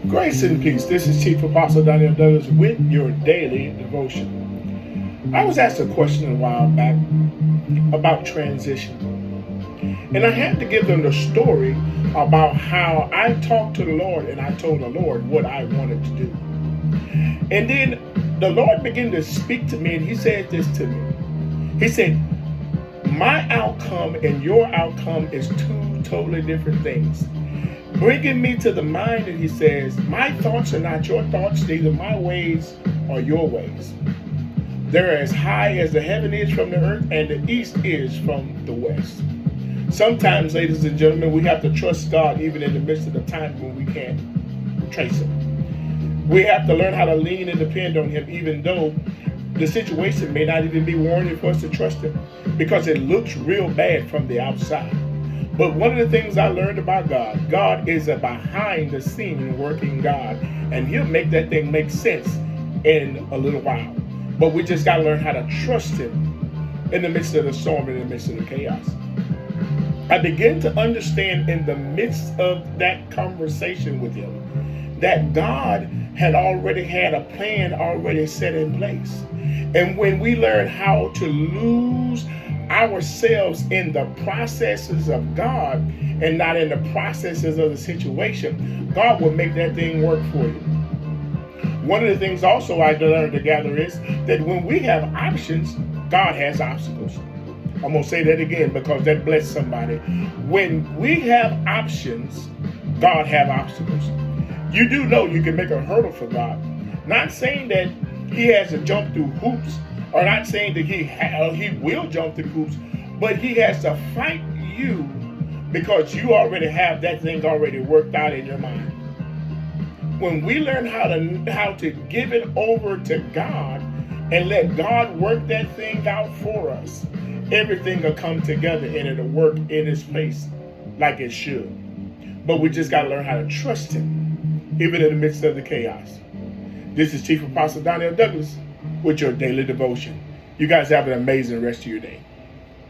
Grace and peace. This is Chief Apostle Daniel Douglas with your daily devotion. I was asked a question a while back about transition. And I had to give them the story about how I talked to the Lord and I told the Lord what I wanted to do. And then the Lord began to speak to me and he said this to me. He said, my outcome and your outcome is two totally different things. Bringing me to the mind, and he says, my thoughts are not your thoughts, neither my ways are your ways. They're as high as the heaven is from the earth, and the east is from the west. Sometimes, ladies and gentlemen, we have to trust God even in the midst of the time when we can't trace him. We have to learn how to lean and depend on him, even though the situation may not even be warranted for us to trust him, because it looks real bad from the outside. But one of the things I learned about God, God is a behind the scene working God, and he'll make that thing make sense in a little while. But we just got to learn how to trust him in the midst of the storm, in the midst of the chaos. I began to understand in the midst of that conversation with him that God had already had a plan already set in place. And when we learn how to lose ourselves in the processes of God and not in the processes of the situation, God will make that thing work for you. One of the things also I learned together is that when we have options, God has obstacles. I'm going to say that again because that blessed somebody. When we have options, God have obstacles. You do know you can make a hurdle for God. Not saying that he has to jump through hoops, or not saying that he will jump through hoops, but he has to fight you because you already have that thing already worked out in your mind. When we learn how to give it over to God and let God work that thing out for us, everything will come together and it'll work in its place like it should. But we just got to learn how to trust him, even in the midst of the chaos. This is Chief Apostle Daniel Douglas with your daily devotion. You guys have an amazing rest of your day.